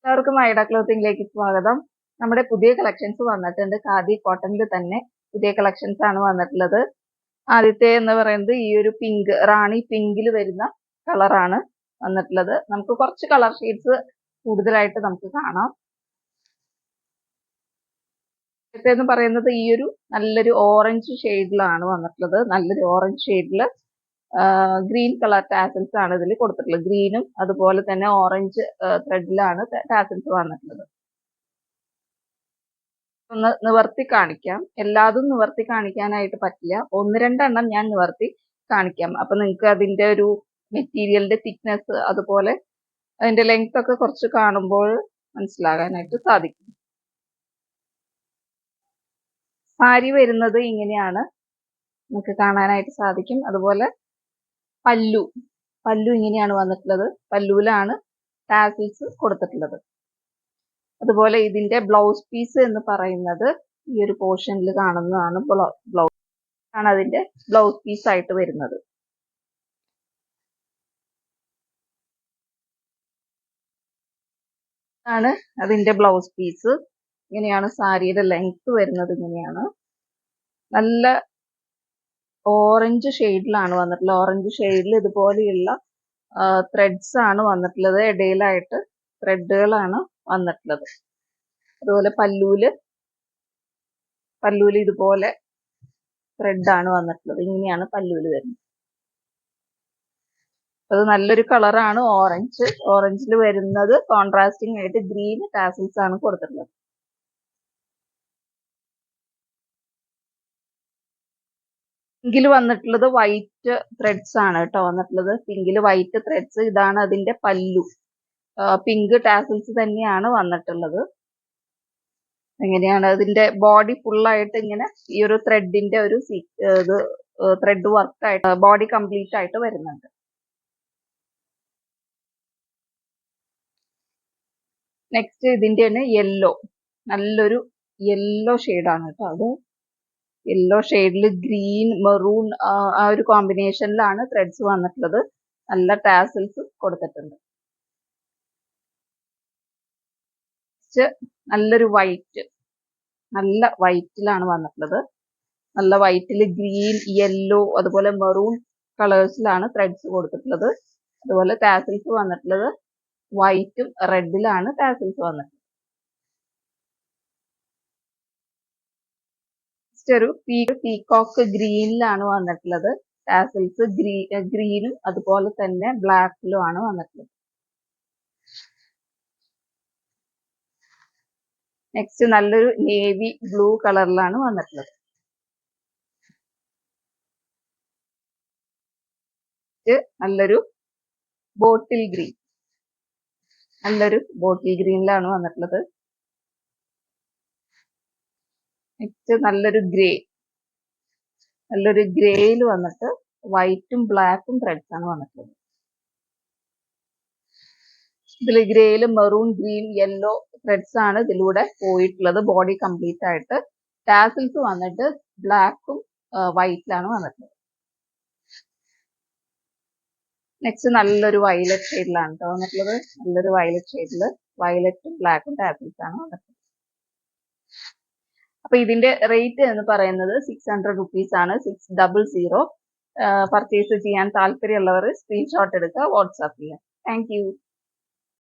എല്ലാവർക്കും ഐഡ ക്ലോത്തിങ്ങിലേക്ക് സ്വാഗതം. നമ്മുടെ പുതിയ കളക്ഷൻസ് വന്നിട്ടുണ്ട്. ഖാദി കോട്ടണിൽ തന്നെ പുതിയ കളക്ഷൻസ് ആണ് വന്നിട്ടുള്ളത്. ആദ്യത്തെ എന്ന് പറയുന്നത് ഈ ഒരു പിങ്ക്, റാണി പിങ്കിൽ വരുന്ന കളറാണ് വന്നിട്ടുള്ളത്. നമുക്ക് കുറച്ച് കളർ ഷെയ്ഡ്സ് കൂടുതലായിട്ട് നമുക്ക് കാണാം. ആദ്യത്തെ എന്ന് പറയുന്നത് ഈ ഒരു നല്ലൊരു ഓറഞ്ച് ഷെയ്ഡിലാണ് വന്നിട്ടുള്ളത്. നല്ലൊരു ഓറഞ്ച് ഷെയ്ഡിൽ ഗ്രീൻ കളർ ടാസൽസ് ആണ് ഇതിൽ കൊടുത്തിട്ടുള്ളത്. ഗ്രീനും അതുപോലെ തന്നെ ഓറഞ്ച് ത്രെഡിലാണ് ടാസൽസ് വന്നിട്ടുള്ളത്. ഒന്ന് നിവർത്തി കാണിക്കാം. എല്ലാതും നിവർത്തി കാണിക്കാനായിട്ട് പറ്റില്ല. ഒന്ന് രണ്ടെണ്ണം ഞാൻ നിവർത്തി കാണിക്കാം. അപ്പൊ നിങ്ങൾക്ക് അതിന്റെ ഒരു മെറ്റീരിയലിന്റെ തിക്നെസ് അതുപോലെ അതിന്റെ ലെങ്ത് ഒക്കെ കുറച്ച് കാണുമ്പോൾ മനസ്സിലാകാനായിട്ട് സാധിക്കും. സാരി വരുന്നത് ഇങ്ങനെയാണ് നമുക്ക് കാണാനായിട്ട് സാധിക്കും. അതുപോലെ പല്ലു ഇങ്ങനെയാണ് വന്നിട്ടുള്ളത്. പല്ലുവിലാണ് ടാസിൽസ് കൊടുത്തിട്ടുള്ളത്. അതുപോലെ ഇതിന്റെ ബ്ലൗസ് പീസ് എന്ന് പറയുന്നത് ഈ ഒരു പോർഷനിൽ കാണുന്നതാണ്. ബ്ലൗസ് ആണ് അതിന്റെ ബ്ലൗസ് പീസ് ആയിട്ട് വരുന്നത്. ആണ് അതിന്റെ ബ്ലൗസ് പീസ്. ഇങ്ങനെയാണ് സാരിയുടെ ലെങ്ത് വരുന്നത്. ഇങ്ങനെയാണ് നല്ല ഓറഞ്ച് ഷെയ്ഡിലാണ് വന്നിട്ടുള്ളത്. ഓറഞ്ച് ഷെയ്ഡിൽ ഇതുപോലെയുള്ള ത്രെഡ്സ് ആണ് വന്നിട്ടുള്ളത്. ഇടയിലായിട്ട് ത്രെഡുകളാണ് വന്നിട്ടുള്ളത്. അതുപോലെ പല്ലൂല് ഇതുപോലെ ത്രെഡ് ആണ് വന്നിട്ടുള്ളത്. ഇങ്ങനെയാണ് പല്ലൂല് വരുന്നത്. അത് നല്ലൊരു കളറാണ് ഓറഞ്ച്. ഓറഞ്ചിൽ വരുന്നത് കോൺട്രാസ്റ്റിംഗ് ആയിട്ട് ഗ്രീൻ ടാസൽസ് ആണ് കൊടുത്തിട്ടുള്ളത്. പിങ്കിൽ വന്നിട്ടുള്ളത് വൈറ്റ് ത്രെഡ്സ് ആണ് കേട്ടോ വന്നിട്ടുള്ളത്. പിങ്കിൽ വൈറ്റ് ത്രെഡ്സ്. ഇതാണ് അതിന്റെ പല്ലു. പിങ്ക് ടാസൽസ് തന്നെയാണ് വന്നിട്ടുള്ളത്. എങ്ങനെയാണ് അതിന്റെ ബോഡി ഫുള്ളായിട്ട് ഇങ്ങനെ ഈ ഒരു ത്രെഡിന്റെ ഒരു ത്രെഡ് വർക്ക് ആയിട്ട് ബോഡി കംപ്ലീറ്റ് ആയിട്ട് വരുന്നുണ്ട്. നെക്സ്റ്റ് ഇതിന്റെയാണ് യെല്ലോ. നല്ലൊരു യെല്ലോ ഷെയ്ഡാണ് കേട്ടോ. അത് യെല്ലോ ഷെയ്ഡിൽ ഗ്രീൻ മെറൂൺ ആ ഒരു കോമ്പിനേഷനിലാണ് ത്രെഡ്സ് വന്നിട്ടുള്ളത്. നല്ല ടാസൽസ് കൊടുത്തിട്ടുണ്ട്. നല്ലൊരു വൈറ്റ്, നല്ല വൈറ്റിലാണ് വന്നിട്ടുള്ളത്. നല്ല വൈറ്റിൽ ഗ്രീൻ, യെല്ലോ അതുപോലെ മെറൂൺ കളേഴ്സിലാണ് ത്രെഡ്സ് കൊടുത്തിട്ടുള്ളത്. അതുപോലെ ടാസൽസ് വന്നിട്ടുള്ളത് വൈറ്റും റെഡിലാണ് ടാസൽസ് വന്നിട്ടുള്ളത്. ഒരു പീകോക്ക് ഗ്രീനിലാണ് വന്നിട്ടുള്ളത്. ടാസൽസ് ഗ്രീനും അതുപോലെ തന്നെ ബ്ലാക്കിലും ആണ് വന്നിട്ടുള്ളത്. നെക്സ്റ്റ് നല്ലൊരു നേവി ബ്ലൂ കളറിലാണ് വന്നിട്ടുള്ളത്. നല്ലൊരു ബോട്ടിൽ ഗ്രീൻ, ഗ്രീനിലാണ് വന്നിട്ടുള്ളത്. നെക്സ്റ്റ് നല്ലൊരു ഗ്രേയിൽ വന്നിട്ട് വൈറ്റും ബ്ലാക്കും ത്രെഡ്സ് ആണ് വന്നിട്ടുള്ളത്. ഇതിൽ ഗ്രേയില് മെറൂൺ, ഗ്രീൻ, യെല്ലോ ത്രെഡ്സ് ആണ് ഇതിലൂടെ പോയിട്ടുള്ളത്. ബോഡി കംപ്ലീറ്റ് ആയിട്ട് ടാസൽസ് വന്നിട്ട് ബ്ലാക്കും വൈറ്റിലാണ് വന്നിട്ടുള്ളത്. നെക്സ്റ്റ് നല്ലൊരു വയലറ്റ് ഷെയ്ഡിലാണ് കേട്ടോ വന്നിട്ടുള്ളത്. നല്ലൊരു വയലറ്റ് ഷെയ്ഡില് വയലറ്റും ബ്ലാക്കും ടാസൽസ് ആണ് വന്നിട്ടുള്ളത്. അപ്പൊ ഇതിന്റെ റേറ്റ് എന്ന് പറയുന്നത് 600 rupees ആണ്. 600. പർച്ചേസ് ചെയ്യാൻ താല്പര്യമുള്ളവർ സ്ക്രീൻഷോട്ട് എടുക്കുക, വാട്സാപ്പ് ചെയ്യുക. Thank you.